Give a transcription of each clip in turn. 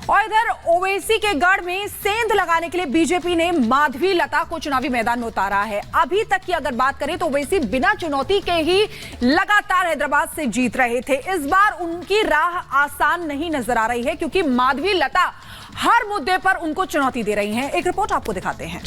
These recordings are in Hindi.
और इधर ओवैसी के गढ़ में सेंध लगाने के लिए बीजेपी ने माधवी लता को चुनावी मैदान में उतारा है। अभी तक की अगर बात करें तो ओवैसी बिना चुनौती के ही लगातार हैदराबाद से जीत रहे थे। इस बार उनकी राह आसान नहीं नजर आ रही है क्योंकि माधवी लता हर मुद्दे पर उनको चुनौती दे रही हैं। एक रिपोर्ट आपको दिखाते हैं।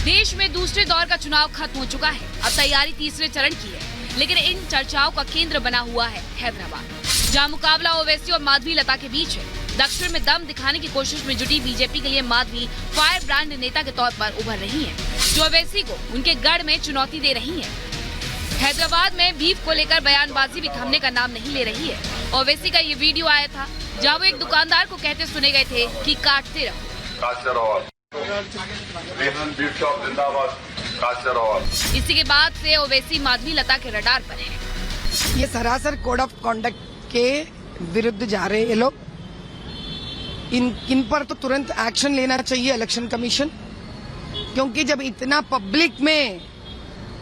देश में दूसरे दौर का चुनाव खत्म हो चुका है। अब तैयारी तीसरे चरण की है, लेकिन इन चर्चाओं का केंद्र बना हुआ है हैदराबाद, जहां मुकाबला ओवैसी और माधवी लता के बीच है। दक्षिण में दम दिखाने की कोशिश में जुटी बीजेपी के लिए माधवी फायर ब्रांड नेता के तौर पर उभर रही हैं, जो ओवैसी को उनके गढ़ में चुनौती दे रही हैं। हैदराबाद में बीफ को लेकर बयानबाजी भी थमने का नाम नहीं ले रही है। ओवैसी का ये वीडियो आया था जहाँ वो एक दुकानदार को कहते सुने गए थे कि काटते रहो। इसी के बाद से ओवैसी माधवी लता के रडार पर है। ये सरासर कोड ऑफ कॉन्डक्ट के विरुद्ध जा रहे हैं ये लोग। इन पर तो तुरंत एक्शन लेना चाहिए इलेक्शन कमीशन, क्योंकि जब इतना पब्लिक में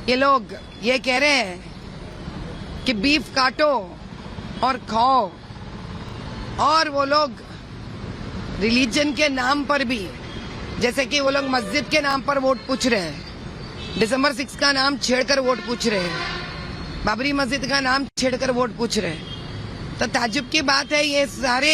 ये लोग ये कह रहे हैं कि बीफ काटो और खाओ, और वो लोग रिलीजन के नाम पर भी, जैसे कि वो लोग मस्जिद के नाम पर वोट पूछ रहे हैं, दिसंबर 6 का नाम छेड़कर वोट पूछ रहे हैं, बाबरी मस्जिद का नाम छेड़कर वोट पूछ रहे हैं, तो ताज्जुब की बात है ये सारे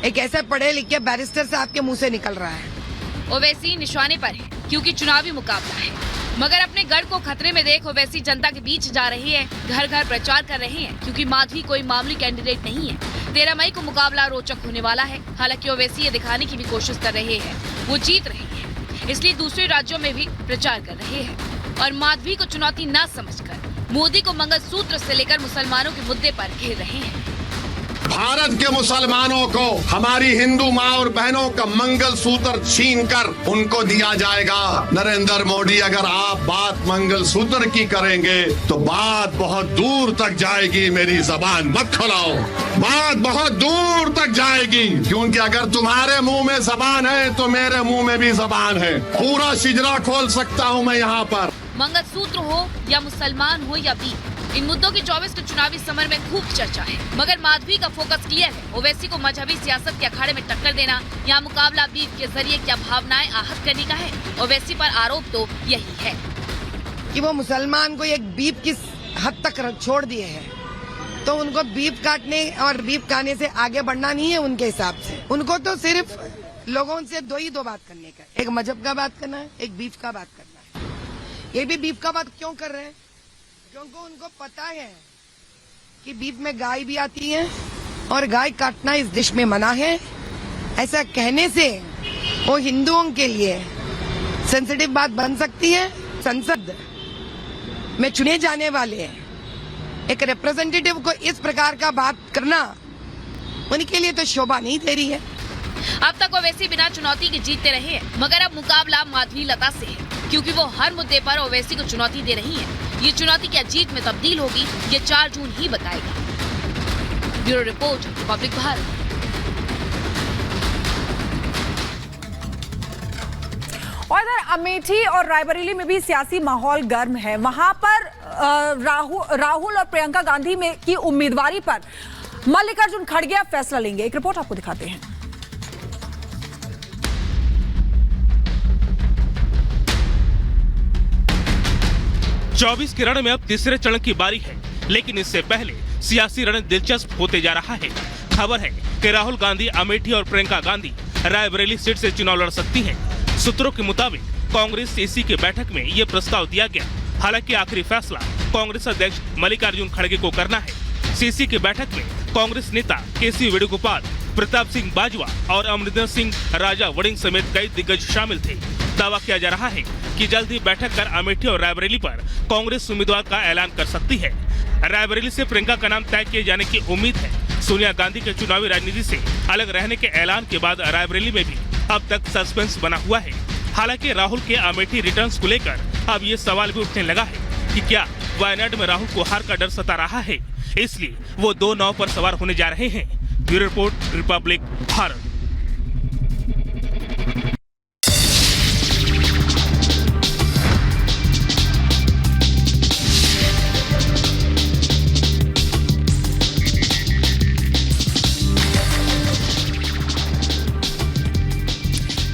एक ऐसे पढ़े लिखे बैरिस्टर साहब के मुंह से निकल रहा है। ओवैसी निशाने पर है क्योंकि चुनावी मुकाबला है, मगर अपने गढ़ को खतरे में देख ओवैसी जनता के बीच जा रही है, घर घर प्रचार कर रहे हैं, क्योंकि माधवी कोई मामूली कैंडिडेट नहीं है। 13 मई को मुकाबला रोचक होने वाला है। हालांकि ओवैसी ये दिखाने की भी कोशिश कर रहे हैं वो जीत रहे हैं, इसलिए दूसरे राज्यों में भी प्रचार कर रहे हैं और माधवी को चुनौती न समझकर मोदी को मंगलसूत्र से लेकर मुसलमानों के मुद्दे पर घेर रहे हैं। भारत के मुसलमानों को हमारी हिंदू माँ और बहनों का मंगलसूत्र छीनकर उनको दिया जाएगा। नरेंद्र मोदी, अगर आप बात मंगलसूत्र की करेंगे तो बात बहुत दूर तक जाएगी। मेरी जबान मत खुलाओ, बात बहुत दूर तक जाएगी, क्योंकि अगर तुम्हारे मुंह में जबान है तो मेरे मुंह में भी जबान है। पूरा शिजरा खोल सकता हूँ मैं यहाँ पर। मंगलसूत्र हो या मुसलमान हो या बीफ, इन मुद्दों की 24 के चुनावी समर में खूब चर्चा है, मगर माधवी का फोकस क्लियर है। ओवैसी को मजहबी सियासत के अखाड़े में टक्कर देना या मुकाबला बीफ के जरिए क्या भावनाएं आहत करने का है। ओवैसी पर आरोप तो यही है कि वो मुसलमान को एक बीफ की हद तक छोड़ दिए हैं, तो उनको बीफ काटने और बीफ खाने से आगे बढ़ना नहीं है। उनके हिसाब से उनको तो सिर्फ लोगों से दो बात करने का, एक मजहब का बात करना है, एक बीफ का बात करना है। ये भी बीफ का बात क्यों कर रहे हैं? क्योंकि उनको पता है कि बीफ में गाय भी आती है और गाय काटना इस देश में मना है। ऐसा कहने से वो हिंदुओं के लिए सेंसिटिव बात बन सकती है। संसद में चुने जाने वाले एक रिप्रेजेंटेटिव को इस प्रकार का बात करना उनके लिए तो शोभा नहीं दे रही है। अब तक ओवैसी बिना चुनौती के जीतते रहे हैं, मगर अब मुकाबला माधवी लता से है, क्योंकि वो हर मुद्दे पर ओवैसी को चुनौती दे रही हैं। ये चुनौती क्या जीत में तब्दील होगी, ये 4 जून ही बताएगा। Bureau report, Republic Bharat. और इधर अमेठी और रायबरेली में भी सियासी माहौल गर्म है। वहां पर राहुल और प्रियंका गांधी में की उम्मीदवारी पर मल्लिकार्जुन खड़गे फैसला लेंगे। एक रिपोर्ट आपको दिखाते हैं। चौबीस के रण में अब तीसरे चरण की बारी है, लेकिन इससे पहले सियासी रण दिलचस्प होते जा रहा है। खबर है कि राहुल गांधी अमेठी और प्रियंका गांधी रायबरेली सीट से चुनाव लड़ सकती हैं। सूत्रों के मुताबिक कांग्रेस सीसी की बैठक में ये प्रस्ताव दिया गया। हालांकि आखिरी फैसला कांग्रेस अध्यक्ष मल्लिकार्जुन खड़गे को करना है। सीसी की बैठक में कांग्रेस नेता केसी वेणुगोपाल, प्रताप सिंह बाजवा और अमरिंदर सिंह राजा वड़िंग समेत कई दिग्गज शामिल थे। दावा किया जा रहा है कि जल्द ही बैठक कर अमेठी और रायबरेली पर कांग्रेस उम्मीदवार का ऐलान कर सकती है। रायबरेली से प्रियंका का नाम तय किए जाने की उम्मीद है। सोनिया गांधी के चुनावी राजनीति से अलग रहने के ऐलान के बाद रायबरेली में भी अब तक सस्पेंस बना हुआ है। हालांकि राहुल के अमेठी रिटर्न्स को लेकर अब ये सवाल भी उठने लगा है कि क्या वायनाड में राहुल को हार का डर सता रहा है, इसलिए वो 2 नाव पर सवार होने जा रहे हैं। Bureau report, Republic Bharat.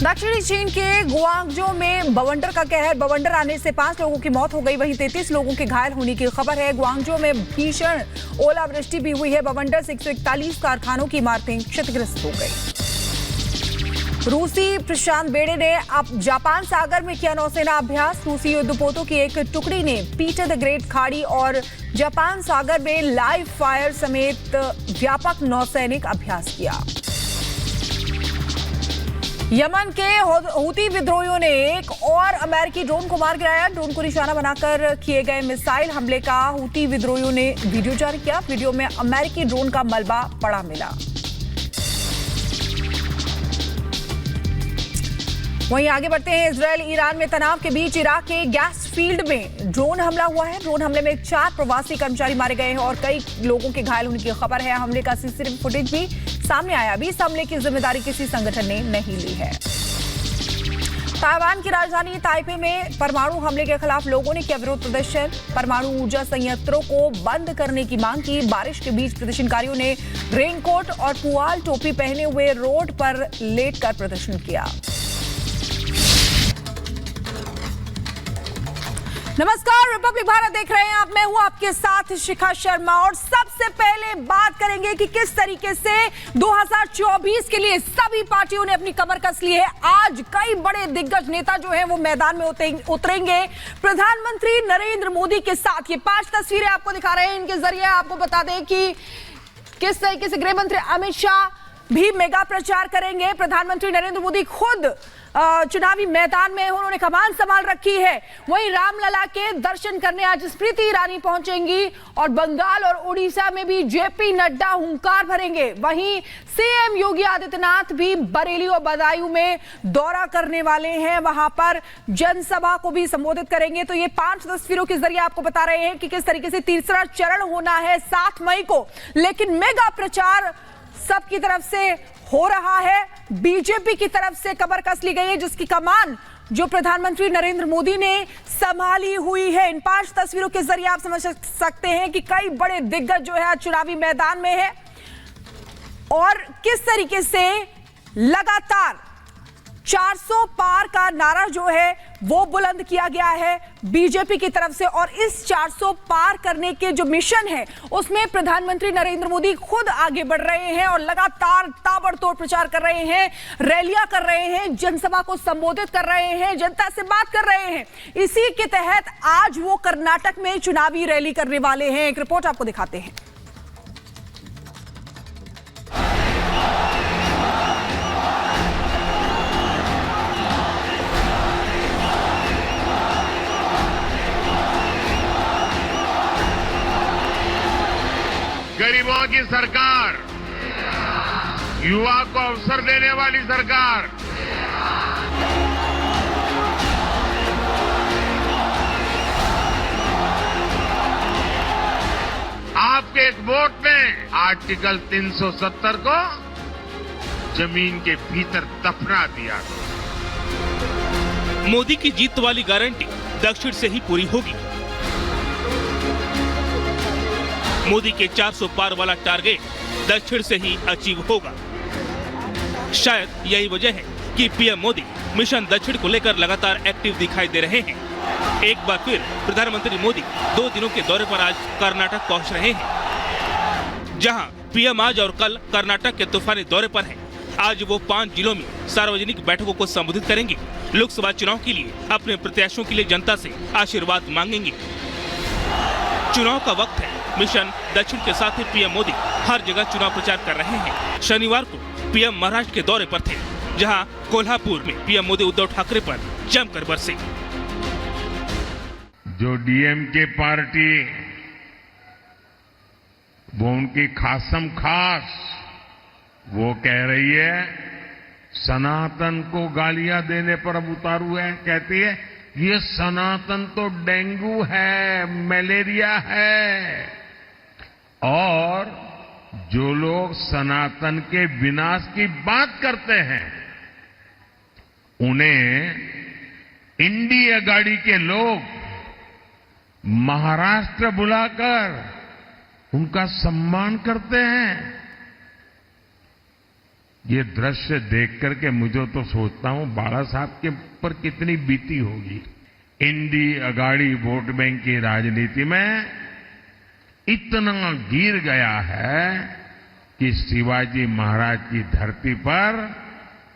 दक्षिणी चीन के गुआंगझो में बवंडर का कहर। बवंडर आने से 5 लोगों की मौत हो गई, वहीं 33 लोगों के घायल होने की खबर है। गुआंगझो में भीषण ओलावृष्टि भी हुई है। बवंडर से 141 कारखानों की इमारतें क्षतिग्रस्त हो गई। रूसी प्रशांत बेड़े ने अब जापान सागर में किया नौसेना अभ्यास। रूसी युद्धपोतों की एक टुकड़ी ने पीटर द ग्रेट खाड़ी और जापान सागर में लाइव फायर समेत व्यापक नौसैनिक अभ्यास किया। यमन के हूती विद्रोहियों ने एक और अमेरिकी ड्रोन को मार गिराया। ड्रोन को निशाना बनाकर किए गए मिसाइल हमले का हूती विद्रोहियों ने वीडियो जारी किया। वीडियो में अमेरिकी ड्रोन का मलबा पड़ा मिला। वहीं आगे बढ़ते हैं। इजरायल ईरान में तनाव के बीच इराक के गैस फील्ड में ड्रोन हमला हुआ है। ड्रोन हमले में 4 प्रवासी कर्मचारी मारे गए हैं और कई लोगों के घायल होने की खबर है। हमले का सीसीटीवी फुटेज भी सामने आया। अभी इस हमले की जिम्मेदारी किसी संगठन ने नहीं ली है। ताइवान की राजधानी ताइपे में परमाणु हमले के खिलाफ लोगों ने किया विरोध प्रदर्शन। परमाणु ऊर्जा संयंत्रों को बंद करने की मांग की। बारिश के बीच प्रदर्शनकारियों ने रेनकोट और पुआल टोपी पहने हुए रोड पर लेटकर प्रदर्शन किया। नमस्कार, रिपब्लिक भारत देख रहे हैं आप। मैं हूं आपके साथ शिखा शर्मा और सबसे पहले बात करेंगे कि किस तरीके से 2024 के लिए सभी पार्टियों ने अपनी कमर कस ली है। आज कई बड़े दिग्गज नेता जो हैं वो मैदान में उतरेंगे प्रधानमंत्री नरेंद्र मोदी के साथ। ये 5 तस्वीरें आपको दिखा रहे हैं। इनके जरिए आपको बता दें कि किस तरीके से गृह मंत्री अमित शाह भी मेगा प्रचार करेंगे। प्रधानमंत्री नरेंद्र मोदी खुद चुनावी मैदान में उन्होंने कमान संभाल रखी है। वहीं रामलला के दर्शन करने आज स्मृति ईरानी पहुंचेंगी और बंगाल और उड़ीसा में भी जेपी नड्डा हुंकार भरेंगे। वहीं सीएम योगी आदित्यनाथ भी बरेली और बदायूं में दौरा करने वाले हैं, वहां पर जनसभा को भी संबोधित करेंगे। तो ये 5 तस्वीरों के जरिए आपको बता रहे हैं कि किस तरीके से तीसरा चरण होना है 7 मई को, लेकिन मेगा प्रचार सबकी तरफ से हो रहा है। बीजेपी की तरफ से कमर कस ली गई है, जिसकी कमान जो प्रधानमंत्री नरेंद्र मोदी ने संभाली हुई है। इन 5 तस्वीरों के जरिए आप समझ सकते हैं कि कई बड़े दिग्गज जो है चुनावी मैदान में है और किस तरीके से लगातार 400 पार का नारा जो है वो बुलंद किया गया है बीजेपी की तरफ से। और इस 400 पार करने के जो मिशन है उसमें प्रधानमंत्री नरेंद्र मोदी खुद आगे बढ़ रहे हैं और लगातार ताबड़तोड़ प्रचार कर रहे हैं, रैलियां कर रहे हैं, जनसभा को संबोधित कर रहे हैं, जनता से बात कर रहे हैं। इसी के तहत आज वो कर्नाटक में चुनावी रैली करने वाले हैं। एक रिपोर्ट आपको दिखाते हैं। गरीबों की सरकार, युवा को अवसर देने वाली सरकार, आपके एक वोट ने आर्टिकल 370 को जमीन के भीतर दफना दिया। मोदी की जीत वाली गारंटी दक्षिण से ही पूरी होगी। मोदी के 400 पार वाला टारगेट दक्षिण से ही अचीव होगा। शायद यही वजह है कि पीएम मोदी मिशन दक्षिण को लेकर लगातार एक्टिव दिखाई दे रहे हैं। एक बार फिर प्रधानमंत्री मोदी 2 दिनों के दौरे पर आज कर्नाटक पहुंच रहे हैं, जहां पीएम आज और कल कर्नाटक के तूफानी दौरे पर हैं। आज वो 5 जिलों में सार्वजनिक बैठकों को संबोधित करेंगे। लोकसभा चुनाव के लिए अपने प्रत्याशियों के लिए जनता से आशीर्वाद मांगेंगे। चुनाव का वक्त है। मिशन दक्षिण के साथ ही पीएम मोदी हर जगह चुनाव प्रचार कर रहे हैं। शनिवार को पीएम महाराष्ट्र के दौरे पर थे, जहां कोल्हापुर में पीएम मोदी उद्धव ठाकरे पर जमकर बरसे। जो डीएमके पार्टी, वो उनकी खासम खास वो कह रही है सनातन को गालियां देने पर अब उतारू है। कहती है ये सनातन तो डेंगू है, मलेरिया है। और जो लोग सनातन के विनाश की बात करते हैं उन्हें इंडिया गाड़ी के लोग महाराष्ट्र बुलाकर उनका सम्मान करते हैं। ये दृश्य देख करके मुझे तो सोचता हूं बाला साहब के ऊपर कितनी बीती होगी। इंडी अगाड़ी वोट बैंक की राजनीति में इतना गिर गया है कि शिवाजी महाराज की धरती पर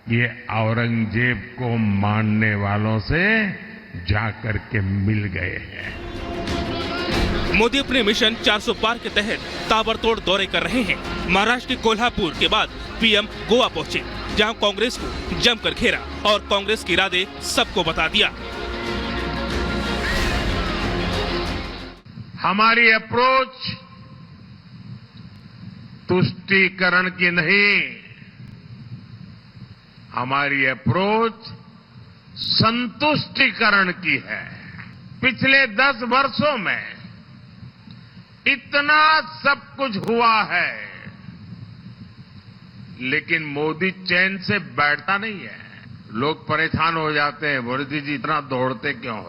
ये औरंगजेब को मानने वालों से जाकर के मिल गए हैं। मोदी अपने मिशन 400 पार के तहत ताबड़तोड़ दौरे कर रहे हैं। महाराष्ट्र के कोल्हापुर के बाद पीएम गोवा पहुंचे, जहां कांग्रेस को जमकर घेरा और कांग्रेस के इरादे सबको बता दिया। हमारी अप्रोच तुष्टीकरण की नहीं, हमारी अप्रोच संतुष्टीकरण की है। पिछले 10 वर्षों में इतना सब कुछ हुआ है, लेकिन मोदी चैन से बैठता नहीं है। लोग परेशान हो जाते हैं, मोदी जी इतना दौड़ते क्यों हो?